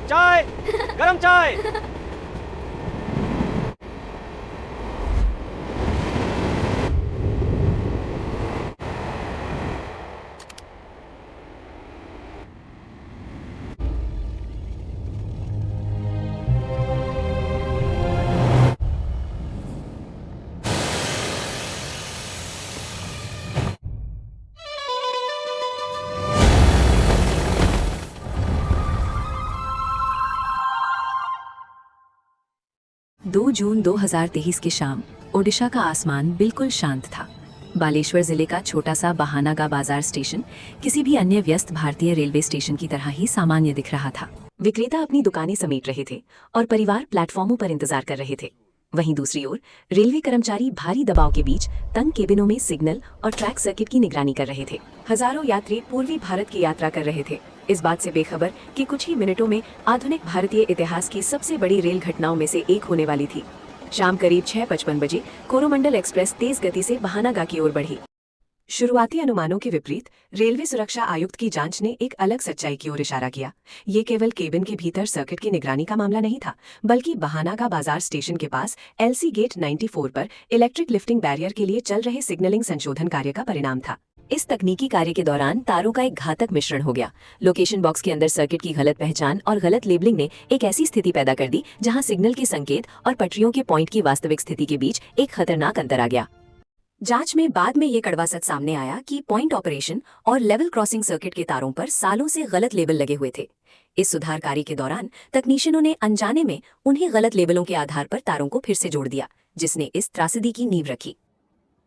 चाय, गरम चाय। दो जून 2023 की शाम ओडिशा का आसमान बिल्कुल शांत था। बालेश्वर जिले का छोटा सा बहानागा बाजार स्टेशन किसी भी अन्य व्यस्त भारतीय रेलवे स्टेशन की तरह ही सामान्य दिख रहा था। विक्रेता अपनी दुकानें समेट रहे थे और परिवार प्लेटफॉर्मों पर इंतजार कर रहे थे। वहीं दूसरी ओर रेलवे कर्मचारी भारी दबाव के बीच तंग केबिनों में सिग्नल और ट्रैक सर्किट की निगरानी कर रहे थे। हजारों यात्री पूर्वी भारत की यात्रा कर रहे थे, इस बात से बेखबर कि कुछ ही मिनटों में आधुनिक भारतीय इतिहास की सबसे बड़ी रेल घटनाओं में से एक होने वाली थी। शाम करीब 6:55 बजे कोरोमंडल एक्सप्रेस तेज गति से बहानागा की ओर बढ़ी। शुरुआती अनुमानों के विपरीत रेलवे सुरक्षा आयुक्त की जांच ने एक अलग सच्चाई की ओर इशारा किया। ये केवल केबिन के भीतर सर्किट की निगरानी का मामला नहीं था, बल्कि बहानागा बाजार स्टेशन के पास एलसी गेट 94 पर इलेक्ट्रिक लिफ्टिंग बैरियर के लिए चल रहे सिग्नलिंग संशोधन कार्य का परिणाम था। इस तकनीकी कार्य के दौरान तारों का एक घातक मिश्रण हो गया। लोकेशन बॉक्स के अंदर सर्किट की गलत पहचान और गलत लेबलिंग ने एक ऐसी स्थिति पैदा कर दी जहां सिग्नल के संकेत और पटरियों के पॉइंट की वास्तविक स्थिति के बीच एक खतरनाक अंतर आ गया। जांच में बाद में ये कड़वा सच सामने आया कि पॉइंट ऑपरेशन और लेवल क्रॉसिंग सर्किट के तारों पर सालों से गलत लेबल लगे हुए थे। इस सुधार कार्य के दौरान तकनीशियनों ने अनजाने में उन्हीं गलत लेबलों के आधार पर तारों को फिर से जोड़ दिया, जिसने इस त्रासदी की नींव रखी।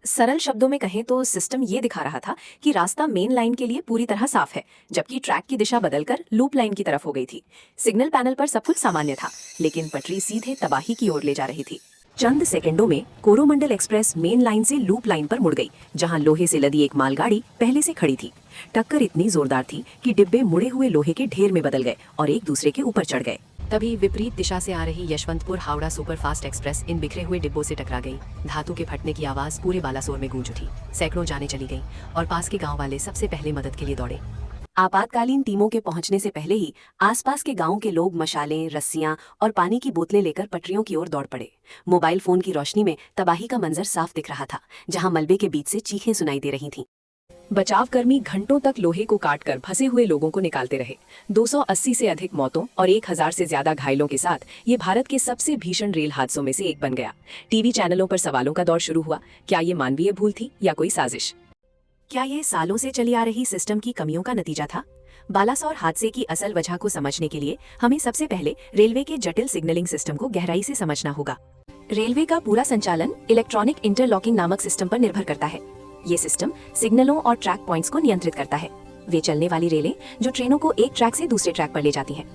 सरल शब्दों में कहें तो सिस्टम ये दिखा रहा था कि रास्ता मेन लाइन के लिए पूरी तरह साफ है, जबकि ट्रैक की दिशा बदलकर लूप लाइन की तरफ हो गई थी। सिग्नल पैनल पर सब कुछ सामान्य था, लेकिन पटरी सीधे तबाही की ओर ले जा रही थी। चंद सेकंडों में कोरोमंडल एक्सप्रेस मेन लाइन से लूप लाइन पर मुड़ गई, जहां लोहे से लदी एक मालगाड़ी पहले से खड़ी थी। टक्कर इतनी जोरदार थी कि डिब्बे मुड़े हुए लोहे के ढेर में बदल गए और एक दूसरे के ऊपर चढ़ गए। तभी विपरीत दिशा से आ रही यशवंतपुर हावड़ा सुपरफास्ट एक्सप्रेस इन बिखरे हुए डिब्बों से टकरा गई। धातु के फटने की आवाज पूरे बालासोर में गूंज उठी। सैकड़ों जाने चली गई और पास के गांव वाले सबसे पहले मदद के लिए दौड़े। आपातकालीन टीमों के पहुंचने से पहले ही आसपास के गांवों के लोग मशालें, रस्सियां और पानी की बोतलें लेकर पटरियों की ओर दौड़ पड़े। मोबाइल फोन की रोशनी में तबाही का मंजर साफ दिख रहा था, जहां मलबे के बीच से चीखें सुनाई दे रही थीं। बचाव कर्मी घंटों तक लोहे को काटकर फंसे हुए लोगों को निकालते रहे। 280 से अधिक मौतों और 1000 से ज्यादा घायलों के साथ ये भारत के सबसे भीषण रेल हादसों में से एक बन गया। टीवी चैनलों पर सवालों का दौर शुरू हुआ। क्या ये मानवीय भूल थी या कोई साजिश? क्या ये सालों से चली आ रही सिस्टम की कमियों का नतीजा था? बालासोर हादसे की असल वजह को समझने के लिए हमें सबसे पहले रेलवे के जटिल सिग्नलिंग सिस्टम को गहराई से समझना होगा। रेलवे का पूरा संचालन इलेक्ट्रॉनिक इंटरलॉकिंग नामक सिस्टम पर निर्भर करता है। ये सिस्टम सिग्नलों और ट्रैक पॉइंट्स को नियंत्रित करता है। वे चलने वाली रेलें जो ट्रेनों को एक ट्रैक से दूसरे ट्रैक पर ले जाती हैं।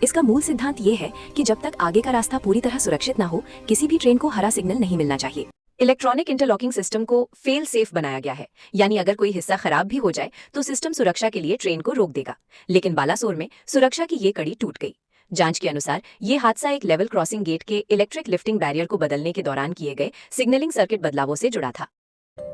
इसका मूल सिद्धांत ये है कि जब तक आगे का रास्ता पूरी तरह सुरक्षित न हो, किसी भी ट्रेन को हरा सिग्नल नहीं मिलना चाहिए। इलेक्ट्रॉनिक इंटरलॉकिंग सिस्टम को फेल सेफ बनाया गया है, यानी अगर कोई हिस्सा खराब भी हो जाए तो सिस्टम सुरक्षा के लिए ट्रेन को रोक देगा। लेकिन बालासोर में सुरक्षा की ये कड़ी टूट गई। जांच के अनुसार ये हादसा एक लेवल क्रॉसिंग गेट के इलेक्ट्रिक लिफ्टिंग बैरियर को बदलने के दौरान किए गए सिग्नलिंग सर्किट बदलावों से जुड़ा था।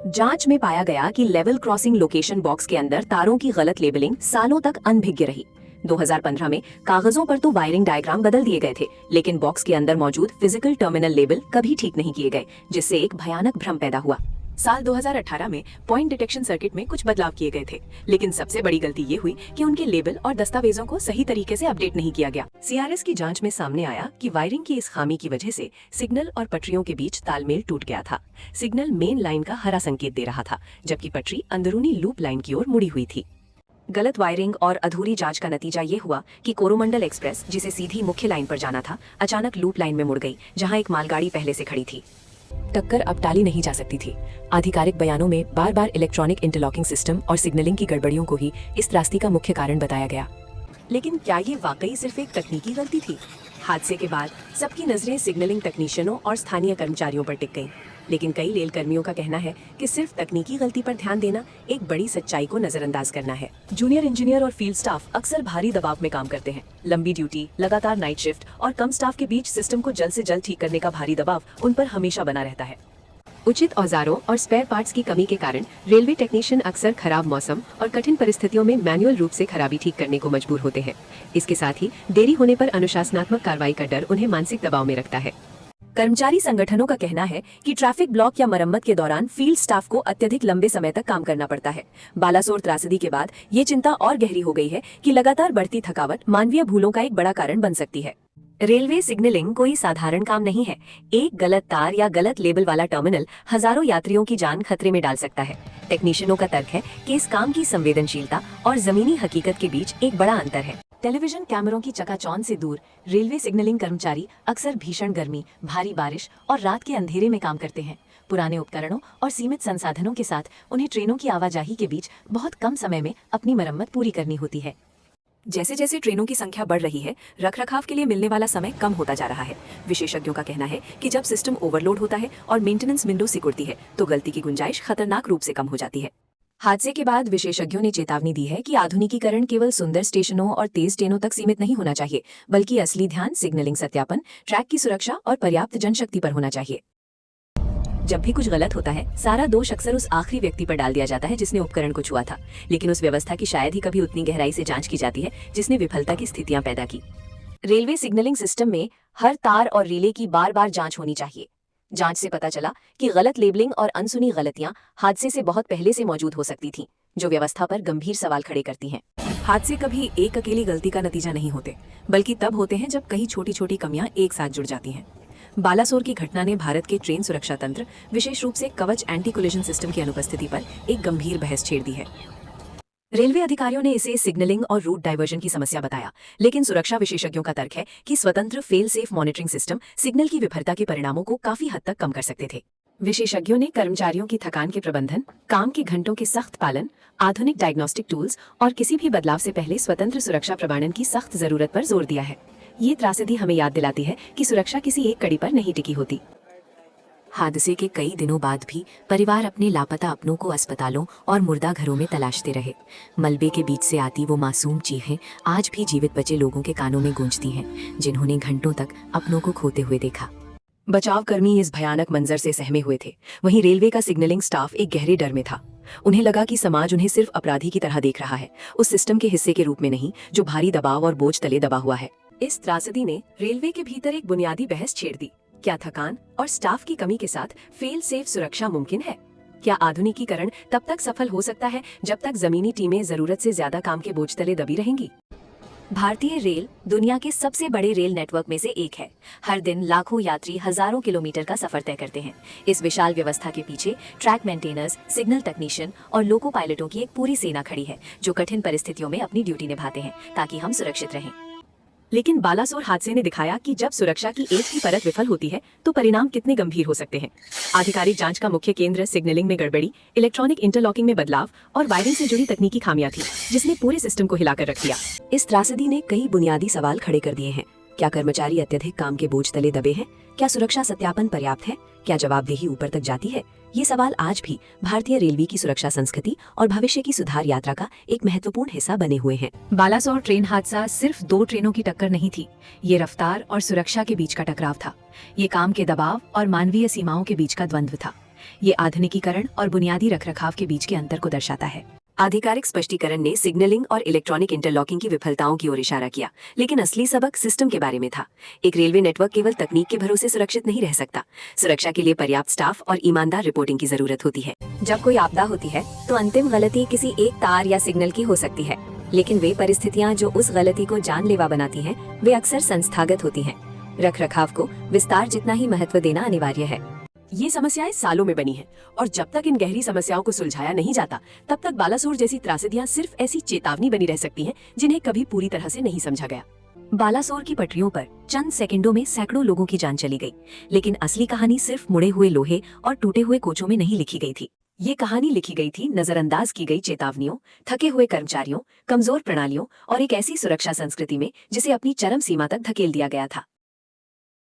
जांच में पाया गया कि लेवल क्रॉसिंग लोकेशन बॉक्स के अंदर तारों की गलत लेबलिंग सालों तक अनभिज्ञ रही। 2015 में कागजों पर तो वायरिंग डायग्राम बदल दिए गए थे, लेकिन बॉक्स के अंदर मौजूद फिजिकल टर्मिनल लेबल कभी ठीक नहीं किए गए, जिससे एक भयानक भ्रम पैदा हुआ। साल 2018 में पॉइंट डिटेक्शन सर्किट में कुछ बदलाव किए गए थे, लेकिन सबसे बड़ी गलती ये हुई कि उनके लेबल और दस्तावेजों को सही तरीके से अपडेट नहीं किया गया। सीआरएस की जांच में सामने आया कि वायरिंग की इस खामी की वजह से सिग्नल और पटरियों के बीच तालमेल टूट गया था। सिग्नल मेन लाइन का हरा संकेत दे रहा था, जबकि पटरी अंदरूनी लूप लाइन की ओर मुड़ी हुई थी। गलत वायरिंग और अधूरी जांच का नतीजा ये हुआ कि कोरोमंडल एक्सप्रेस, जिसे सीधी मुख्य लाइन पर जाना था, अचानक लूप लाइन में मुड़ गई, जहां एक मालगाड़ी पहले से खड़ी थी। टक्कर अब टाली नहीं जा सकती थी। आधिकारिक बयानों में बार बार इलेक्ट्रॉनिक इंटरलॉकिंग सिस्टम और सिग्नलिंग की गड़बड़ियों को ही इस त्रासदी का मुख्य कारण बताया गया। लेकिन क्या ये वाकई सिर्फ एक तकनीकी गलती थी? हादसे के बाद सबकी नजरें सिग्नलिंग तकनीशियनों और स्थानीय कर्मचारियों पर टिक गईं। लेकिन कई रेल कर्मियों का कहना है कि सिर्फ तकनीकी गलती पर ध्यान देना एक बड़ी सच्चाई को नजरअंदाज करना है। जूनियर इंजीनियर और फील्ड स्टाफ अक्सर भारी दबाव में काम करते हैं। लंबी ड्यूटी, लगातार नाइट शिफ्ट और कम स्टाफ के बीच सिस्टम को जल्द से जल्द ठीक करने का भारी दबाव उन पर हमेशा बना रहता है। उचित औजारों और स्पेयर पार्ट्स की कमी के कारण रेलवे टेक्नीशियन अक्सर खराब मौसम और कठिन परिस्थितियों में मैनुअल रूप से खराबी ठीक करने को मजबूर होते हैं। इसके साथ ही देरी होने पर अनुशासनात्मक कार्रवाई का डर उन्हें मानसिक दबाव में रखता है। कर्मचारी संगठनों का कहना है कि ट्रैफिक ब्लॉक या मरम्मत के दौरान फील्ड स्टाफ को अत्यधिक लंबे समय तक काम करना पड़ता है। बालासोर त्रासदी के बाद ये चिंता और गहरी हो गई है कि लगातार बढ़ती थकावट मानवीय भूलों का एक बड़ा कारण बन सकती है। रेलवे सिग्नलिंग कोई साधारण काम नहीं है। एक गलत तार या गलत लेबल वाला टर्मिनल हजारों यात्रियों की जान खतरे में डाल सकता है। टेक्नीशियनों का तर्क है कि इस काम की संवेदनशीलता और जमीनी हकीकत के बीच एक बड़ा अंतर है। टेलीविजन कैमरों की चकाचौंध से दूर रेलवे सिग्नलिंग कर्मचारी अक्सर भीषण गर्मी, भारी बारिश और रात के अंधेरे में काम करते हैं। पुराने उपकरणों और सीमित संसाधनों के साथ उन्हें ट्रेनों की आवाजाही के बीच बहुत कम समय में अपनी मरम्मत पूरी करनी होती है। जैसे जैसे ट्रेनों की संख्या बढ़ रही है, रखरखाव के लिए मिलने वाला समय कम होता जा रहा है। विशेषज्ञों का कहना है कि जब सिस्टम ओवरलोड होता है और मेंटेनेंस विंडो सिकुड़ती है तो गलती की गुंजाइश खतरनाक रूप से कम हो जाती है। हादसे के बाद विशेषज्ञों ने चेतावनी दी है कि आधुनिकीकरण केवल सुंदर स्टेशनों और तेज ट्रेनों तक सीमित नहीं होना चाहिए, बल्कि असली ध्यान सिग्नलिंग सत्यापन, ट्रैक की सुरक्षा और पर्याप्त जनशक्ति पर होना चाहिए। जब भी कुछ गलत होता है, सारा दोष अक्सर उस आखिरी व्यक्ति पर डाल दिया जाता है जिसने उपकरण को छुआ था, लेकिन उस व्यवस्था की शायद ही कभी उतनी गहराई से जांच की जाती है जिसने विफलता की स्थितियां पैदा की। रेलवे सिग्नलिंग सिस्टम में हर तार और रिले की बार बार जांच होनी चाहिए। जांच से पता चला कि गलत लेबलिंग और अनसुनी गलतियां हादसे से बहुत पहले से मौजूद हो सकती थीं, जो व्यवस्था पर गंभीर सवाल खड़े करती हैं। हादसे कभी एक अकेली गलती का नतीजा नहीं होते, बल्कि तब होते हैं जब कई छोटी छोटी कमियां एक साथ जुड़ जाती हैं। बालासोर की घटना ने भारत के ट्रेन सुरक्षा तंत्र, विशेष रूप से कवच एंटी कोलिजन सिस्टम की अनुपस्थिति पर एक गंभीर बहस छेड़ दी है। रेलवे अधिकारियों ने इसे सिग्नलिंग और रूट डायवर्जन की समस्या बताया, लेकिन सुरक्षा विशेषज्ञों का तर्क है कि स्वतंत्र fail safe monitoring system signal की विफलता के परिणामों को काफी हद तक कम कर सकते थे। विशेषज्ञों ने कर्मचारियों की थकान के प्रबंधन, काम के घंटों के सख्त पालन, आधुनिक डायग्नोस्टिक टूल्स और किसी भी बदलाव से पहले स्वतंत्र सुरक्षा प्रमाणन की सख्त जरूरत पर जोर दिया है। ये त्रासदी हमें याद दिलाती है कि सुरक्षा किसी एक कड़ी पर नहीं टिकी होती। हादसे के कई दिनों बाद भी परिवार अपने लापता अपनों को अस्पतालों और मुर्दा घरों में तलाशते रहे। मलबे के बीच से आती वो मासूम चीखें आज भी जीवित बचे लोगों के कानों में गूंजती हैं, जिन्होंने घंटों तक अपनों को खोते हुए देखा। बचाव कर्मी इस भयानक मंजर से सहमे हुए थे। वहीं रेलवे का सिग्नलिंग स्टाफ एक गहरे डर में था। उन्हें लगा कि समाज उन्हें सिर्फ अपराधी की तरह देख रहा है, उस सिस्टम के हिस्से के रूप में नहीं जो भारी दबाव और बोझ तले दबा हुआ है। इस त्रासदी ने रेलवे के भीतर एक बुनियादी बहस छेड़ दी। क्या थकान और स्टाफ की कमी के साथ फेल सेफ सुरक्षा मुमकिन है? क्या आधुनिकीकरण तब तक सफल हो सकता है जब तक जमीनी टीमें जरूरत से ज्यादा काम के बोझ तले दबी रहेंगी? भारतीय रेल दुनिया के सबसे बड़े रेल नेटवर्क में से एक है। हर दिन लाखों यात्री हजारों किलोमीटर का सफर तय करते हैं। इस विशाल व्यवस्था के पीछे ट्रैक मेंटेनर्स, सिग्नल टेक्नीशियन और लोको पायलटों की एक पूरी सेना खड़ी है, जो कठिन परिस्थितियों में अपनी ड्यूटी निभाते हैं ताकि हम सुरक्षित रहें। लेकिन बालासोर हादसे ने दिखाया कि जब सुरक्षा की एक ही परत विफल होती है तो परिणाम कितने गंभीर हो सकते हैं। आधिकारिक जांच का मुख्य केंद्र सिग्नलिंग में गड़बड़ी, इलेक्ट्रॉनिक इंटरलॉकिंग में बदलाव और वायरिंग से जुड़ी तकनीकी खामियां थी, जिसने पूरे सिस्टम को हिलाकर रख दिया। इस त्रासदी ने कई बुनियादी सवाल खड़े कर दिए हैं। क्या कर्मचारी अत्यधिक काम के बोझ तले दबे हैं? क्या सुरक्षा सत्यापन पर्याप्त है? क्या जवाबदेही ऊपर तक जाती है? ये सवाल आज भी भारतीय रेलवे की सुरक्षा संस्कृति और भविष्य की सुधार यात्रा का एक महत्वपूर्ण हिस्सा बने हुए हैं। बालासोर ट्रेन हादसा सिर्फ दो ट्रेनों की टक्कर नहीं थी, ये रफ्तार और सुरक्षा के बीच का टकराव था। ये काम के दबाव और मानवीय सीमाओं के बीच का द्वंद्व था। ये आधुनिकीकरण और बुनियादी रखरखाव के बीच के अंतर को दर्शाता है। आधिकारिक स्पष्टीकरण ने सिग्नलिंग और इलेक्ट्रॉनिक इंटरलॉकिंग की विफलताओं की ओर इशारा किया, लेकिन असली सबक सिस्टम के बारे में था। एक रेलवे नेटवर्क केवल तकनीक के भरोसे सुरक्षित नहीं रह सकता। सुरक्षा के लिए पर्याप्त स्टाफ और ईमानदार रिपोर्टिंग की जरूरत होती है। जब कोई आपदा होती है तो अंतिम गलती किसी एक तार या सिग्नल की हो सकती है, लेकिन वे परिस्थितियाँ जो उस गलती को जानलेवा बनाती हैं, वे अक्सर संस्थागत होती हैं। रखरखाव को विस्तार जितना ही महत्व देना अनिवार्य है। ये समस्याएं सालों में बनी हैं, और जब तक इन गहरी समस्याओं को सुलझाया नहीं जाता, तब तक बालासोर जैसी त्रासदियां सिर्फ ऐसी चेतावनी बनी रह सकती हैं, जिन्हें कभी पूरी तरह से नहीं समझा गया। बालासोर की पटरियों पर चंद सेकंडों में सैकड़ों लोगों की जान चली गई, लेकिन असली कहानी सिर्फ मुड़े हुए लोहे और टूटे हुए कोचों में नहीं लिखी गई थी। ये कहानी लिखी गई थी नजरअंदाज की गई चेतावनियों, थके हुए कर्मचारियों, कमजोर प्रणालियों और एक ऐसी सुरक्षा संस्कृति में जिसे अपनी चरम सीमा तक धकेल दिया गया था।